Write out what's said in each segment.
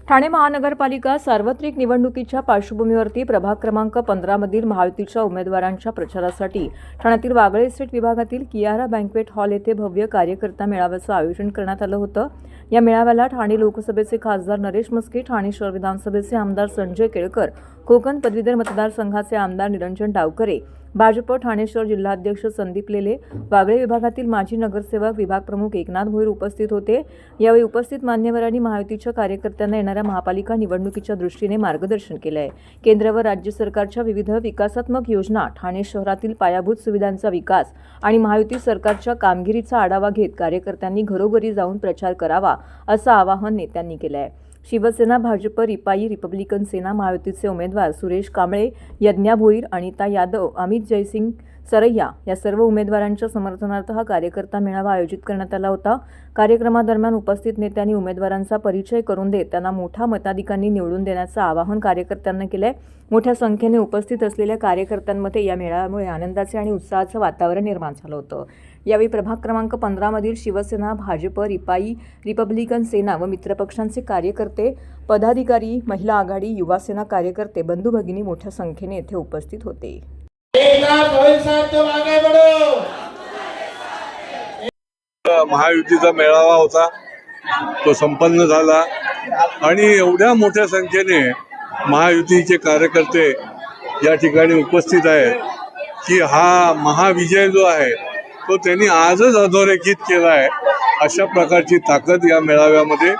ठाणे महानगरपालिका सार्वत्रिक निवडणुकीच्या पार्श्वभूमीवरती प्रभाग क्रमांक 15 मधील महायुतीच्या उमेदवारांच्या प्रचारासाठी ठाण्यातील वागळे इस्टेट विभागातील कियारा बँक्वेट हॉल येथे भव्य कार्यकर्ता मेळाव्याचं आयोजन करण्यात आलं होतं। या मेळाव्याला ठाणे लोकसभेचे खासदार नरेश म्हस्के, ठाणे शहर विधानसभेचे आमदार संजय केळकर, कोकण पदवीधर मतदारसंघाचे आमदार निरंजन डावकरे, भाजप ठाणे शहर जिल्हाध्यक्ष संदीप लेले, वागळे विभागातील माजी नगरसेवक विभाग प्रमुख एकनाथ भोईर उपस्थित होते। यावेळी उपस्थित मान्यवरांनी महायुतीच्या कार्यकर्त्यांना येणाऱ्या महापालिका निवडणुकीच्या दृष्टीने मार्गदर्शन केले आहे। केंद्र व राज्य सरकारच्या विविध विकासात्मक योजना, ठाणे शहरातील पायाभूत सुविधांचा विकास आणि महायुती सरकारच्या कामगिरीचा आढावा घेत कार्यकर्त्यांनी घरोघरी जाऊन प्रचार करावा असं आवाहन नेत्यांनी केलं आहे। शिवसेना, भाजप, रिपाई, रिपब्लिकन सेना, महायुतीचे उमेदवार सुरेश कांबळे, यज्ञा भोईर, अनिता यादव, अमित जयसिंग सरैया या सर्व उमेदवारांच्या समर्थनार्थ हा कार्यकर्ता मेळावा आयोजित करण्यात आला होता। कार्यक्रमादरम्यान उपस्थित नेत्यांनी उमेदवारांचा परिचय करून देत त्यांना मोठ्या मताधिकांनी निवडून देण्याचं आवाहन कार्यकर्त्यांना केलंय। मोठ्या संख्येने उपस्थित असलेल्या कार्यकर्त्यांमध्ये या मेळाव्यामुळे आनंदाचे आणि उत्साहाचं वातावरण निर्माण झालं होतं। यावेळी प्रभाग क्रमांक 15 मधील शिवसेना, भाजप, रिपाई, रिपब्लिकन सेना व मित्रपक्षांचे कार्यकर्ते, पदाधिकारी, महिला आघाडी, युवा सेना कार्यकर्ते, बंधू भगिनी मोठ्या संख्येने येथे उपस्थित होते। महायुतीचा मेळावा होता, तो संपन्न झाला आणि एवढ्या मोठ्या संख्येने महायुतीचे कार्यकर्ते या ठिकाणी उपस्थित आहेत की हा महाविजय जो आहे तो त्यांनी आजच अधोरेखित केला आहे। अशा प्रकारची ताकद या मेळाव्यामध्ये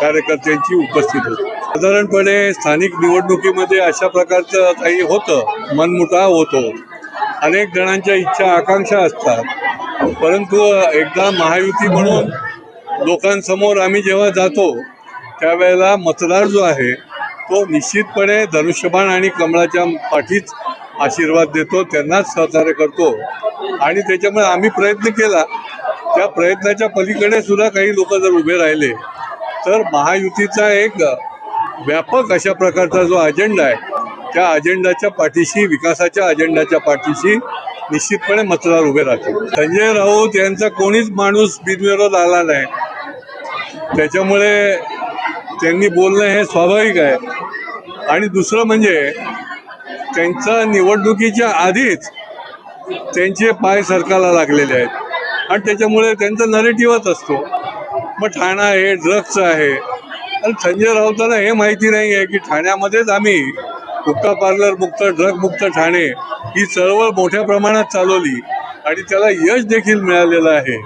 कार्यकर्त्यांची उपस्थित होती। साधारणपणे स्थानिक निवडणुकीमध्ये अशा प्रकारचं काही होतं, मनमुटाव होतो, अनेक जणांच्या इच्छा आकांक्षा असतात, परंतु एकदा महायुती म्हणून लोकांसमोर आम्ही जेव्हा जातो त्यावेळेला मतदार जो आहे तो निश्चितपणे धनुष्यबाण आणि कमळाच्या पाठीच आशीर्वाद देतो, त्यांनाच सहकार्य करतो आणि त्याच्यामुळे आम्ही प्रयत्न केला। त्या प्रयत्नाच्या पलीकडे सुद्धा काही लोक जर उभे राहिले तर महायुतीचा एक व्यापक अशा प्रकारचा जो अजेंडा आहे त्या अजेंडाच्या पाठीशी, विकासाच्या अजेंडाच्या पाठीशी निश्चितपणे मतदार उभे राहतील। संजय राऊत यांचा कोणीच माणूस बिनविरोध आला नाही, त्याच्यामुळे त्यांनी बोलणं हे स्वाभाविक आहे। आणि दुसरं म्हणजे त्यांचं निवडणुकीच्या आधीच त्यांचे पाय सरकारला लागलेले आहेत आणि त्याच्यामुळे त्यांचा नरेटिव्हच असतो, मग ठाणा आहे, ड्रग्सचं आहे। आणि संजय राऊतांना हे माहिती नाही आहे की ठाण्यामध्येच आम्ही हुक्का पार्लर मुक्त, ड्रग मुक्त ठाणे ही चळवळ मोठ्या प्रमाणात चालवली आणि त्याला यश देखील मिळालेलं आहे।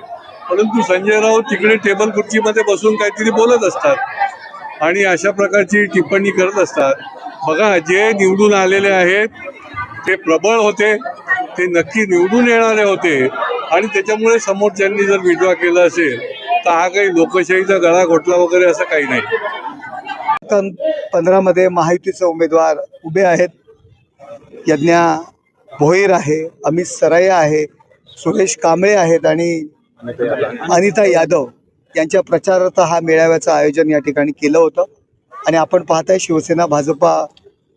परंतु संजय राऊत तिकडे टेबल खुर्चीमध्ये बसून काहीतरी बोलत असतात आणि अशा प्रकारची टिप्पणी करत असतात। बघा, जे निवडून आलेले आहेत ते प्रबळ होते, ते नक्की निवडून येणारे होते आणि त्याच्यामुळे समोरच्यांनी जर विड्रॉ केलं असेल तर हा काही लोकशाहीचा गळा घोटला वगैरे असं काही नाही। 15 मध्ये महायुतीचे उमेदवार उभे आहेत। यज्ञा भोईर आहे, अमित सरैया आहे, सुरेश कांबळे आहेत आणि अनिता यादव यांच्या प्रचारार्थ हा मेळाव्याचं आयोजन या ठिकाणी केलं होतं। आणि आपण पाहताय शिवसेना, भाजपा,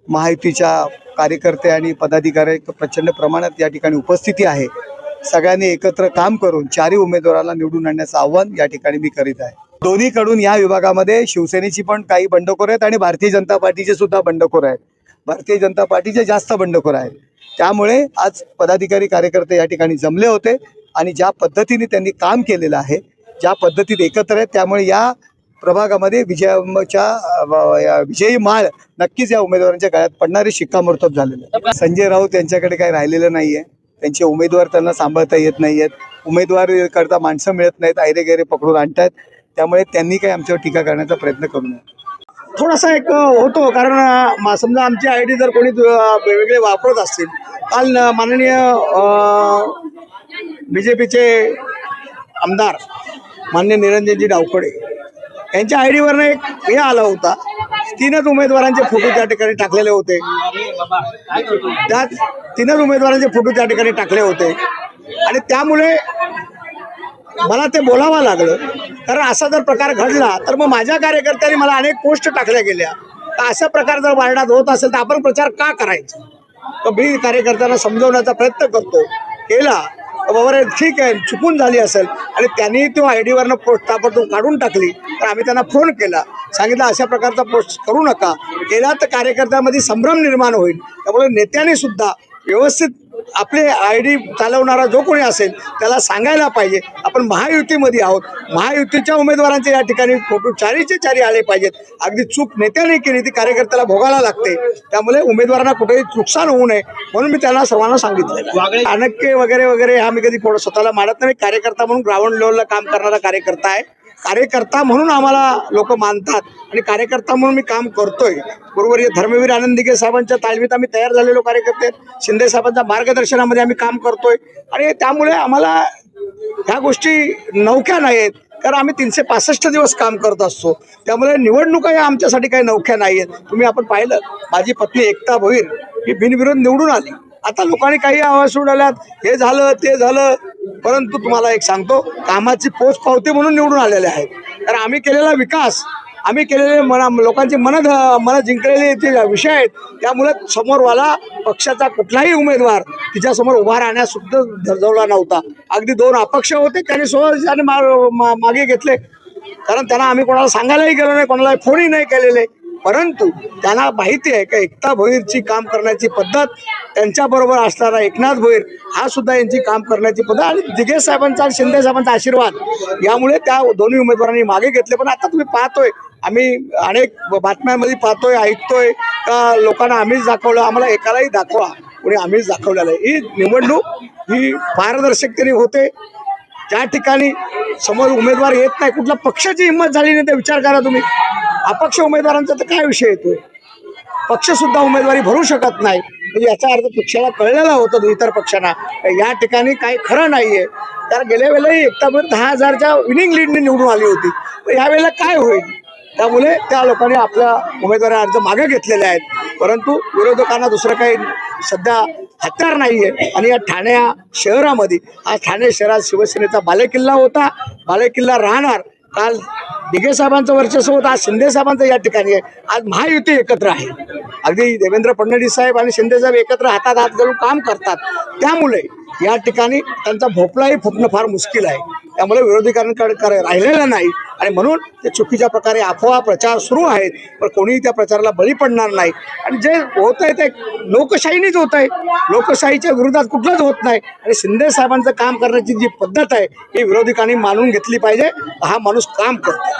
महायुतीच्या कार्यकर्ते आणि पदाधिकारी प्रचंड प्रमाणात या ठिकाणी उपस्थिती आहे। सगळ्यांनी एकत्र काम करून चारही उमेदवाराला निवडून आणण्याचं आव्हान या ठिकाणी मी करीत आहे। दोन्हीकडून या विभागामध्ये शिवसेनेची पण काही बंडखोर आहेत आणि भारतीय जनता पार्टीचे सुद्धा बंडखोर आहेत। भारतीय जनता पार्टीचे जास्त बंडखोर आहेत, त्यामुळे आज पदाधिकारी कार्यकर्ते या ठिकाणी जमले होते आणि ज्या पद्धतीने त्यांनी काम केलेलं आहे, ज्या पद्धतीने एकत्र आहेत, त्यामुळे या प्रभागामध्ये विजयी माळ नक्कीच या उमेदवारांच्या गळ्यात पडणारे शिक्कामोर्तब झालेले आहे। संजय राऊत यांच्याकडे काही राहिलेलं नाहीये, त्यांचे उमेदवार त्यांना सांभाळता येत नाहीयेत, उमेदवार करता माणसं मिळत नाहीत, आयरेगैरे पकडून आणतात, त्यामुळे त्यांनी काही आमच्यावर टीका करण्याचा प्रयत्न करू नये। थोडासा एक होतो, कारण समजा आमची आय डी जर कोणी वेगवेगळे वापरत असतील, काल माननीय BJPचे आमदार माननीय निरंजनजी डावकरे यांच्या आय डीवरनं एक हे आला होता, 3च उमेदवारांचे फोटो त्या ठिकाणी टाकलेले होते। त्यात 3च उमेदवारांचे फोटो त्या ठिकाणी टाकले होते आणि त्यामुळे मला ते बोलावं लागलं, कारण असा जर प्रकार घडला तर मग माझ्या कार्यकर्त्यांनी मला अनेक पोस्ट टाकल्या गेल्या, तर असा प्रकार जर वाढण्यात होत असेल तर आपण प्रचार का करायचा? तर मी कार्यकर्त्यांना समजवण्याचा प्रयत्न केला, बाबा ठीक आहे चुकून झाली असेल आणि त्यांनी तो आय डीवरनं पोस्ट ताबडतोब काढून टाकली तर आम्ही त्यांना फोन केला, सांगितलं अशा प्रकारचा पोस्ट करू नका, केला तर कार्यकर्त्यामध्ये संभ्रम निर्माण होईल. त्यामुळे नेत्यांनी सुद्धा व्यवस्थित आपले आय डी चालवणारा जो कोणी असेल त्याला सांगायला पाहिजे आपण महायुतीमध्ये आहोत, महायुतीच्या उमेदवारांचे या ठिकाणी फोटो चारीचे चारी आले पाहिजेत. अगदी चूक नेत्याने केली ती कार्यकर्त्याला भोगायला लागते. त्यामुळे उमेदवारांना कुठेही नुकसान होऊ नये म्हणून मी त्यांना सर्वांना सांगितलं. अनक्के वगैरे वगैरे हा मी कधी कोण स्वतःला मानत नाही. कार्यकर्ता म्हणून ग्राउंड लेवलला काम करणारा कार्यकर्ता आहे. कार्यकर्ता म्हणून आम्हाला लोक मानतात आणि कार्यकर्ता म्हणून मी काम करतोय. बरोबर हे धर्मवीर आनंद दिघे साहेबांच्या तालमीत आम्ही तयार झालेलो कार्यकर्ते आहेत. शिंदे साहेबांच्या मार्गदर्शनामध्ये आम्ही काम करतोय आणि त्यामुळे आम्हाला ह्या गोष्टी नवख्या नाही आहेत, कारण आम्ही 365 दिवस काम करत असतो. त्यामुळे निवडणुका या आमच्यासाठी काही नवख्या नाही आहेत. तुम्ही आपण पाहिलं माझी पत्नी एकता भोईर ही बिनविरोध निवडून आली. आता लोकांनी काही आवाज उडाल्यात, हे झालं ते झालं, परंतु तुम्हाला एक सांगतो कामाची पोच पावते म्हणून निवडून आलेले आहेत. कारण आम्ही केलेला विकास, आम्ही केलेले लोकांची मन जिंकलेले जे विषय आहेत त्यामुळे समोरवाला पक्षाचा कुठलाही उमेदवार तिच्यासमोर उभा राहण्यास सुद्धा धरजवला नव्हता. अगदी 2 अपक्ष होते त्यांनी स्वतःने मागे घेतले, कारण त्यांना आम्ही कोणाला सांगायलाही गेलो नाही, कोणाला फोनही नाही केलेले. परंतु त्यांना माहिती आहे की एकता भोईरची काम करण्याची पद्धत, त्यांच्याबरोबर असणारा एकनाथ भोईर हा सुद्धा यांची काम करण्याची पद्धत आणि दिघे साहेबांचा आणि शिंदे साहेबांचा आशीर्वाद यामुळे त्या दोन्ही उमेदवारांनी मागे घेतले. पण आता तुम्ही पाहतोय, आम्ही अनेक बातम्यांमध्ये पाहतोय, ऐकतोय का लोकांना आम्हीच दाखवलं, आम्हाला एकालाही दाखवा कोणी आम्हीच दाखवलेलं आहे. ही निवडणूक ही पारदर्शकतेने होते. ज्या ठिकाणी समोर उमेदवार येत नाही, कुठल्या पक्षाची हिंमत झाली नाही ते विचार करा तुम्ही. अपक्ष उमेदवारांचा तर काय विषय येतोय, पक्ष सुद्धा उमेदवारी भरू शकत नाही. म्हणजे याचा अर्थ पक्षाला कळलेला होतं इतर पक्षांना या ठिकाणी काही खरं नाहीये. कारण गेल्या वेळेलाही एकताभर 10,000च्या विनिंग लीडने निवडून आली होती. तर यावेळेला काय होईल, त्यामुळे त्या लोकांनी आपल्या उमेदवारी अर्ज मागे घेतलेले आहेत. परंतु विरोधकांना दुसरं काही सध्या हत्यार नाही आहे. आणि या ठाणे शहरामध्ये आज ठाणे शहरात शिवसेनेचा बालेकिल्ला होता, बालेकिल्ला राहणार. काल दिघे साहेबांचं वर्चस्व होतं, आज शिंदे साहेबांचं या ठिकाणी आहे. आज महायुती एकत्र आहे. अगदी देवेंद्र फडणवीस साहेब आणि शिंदे साहेब एकत्र हातात हात घालून काम करतात. त्यामुळे या ठिकाणी त्यांचा भोपळाही फुटणं फार मुश्किल आहे. त्यामुळे विरोधकांकडे राहिलेलं नाही आणि म्हणून ते चुकीच्या प्रकारे अफवा प्रचार सुरू आहेत. पण कोणीही त्या प्रचाराला बळी पडणार नाही. आणि जे होत आहे ते लोकशाहीनेच होत आहे, लोकशाहीच्या विरोधात कुठलंच होत नाही. आणि शिंदे साहेबांचं काम करण्याची जी पद्धत आहे ही विरोधकांनी मानून घेतली पाहिजे. हा माणूस काम करतो.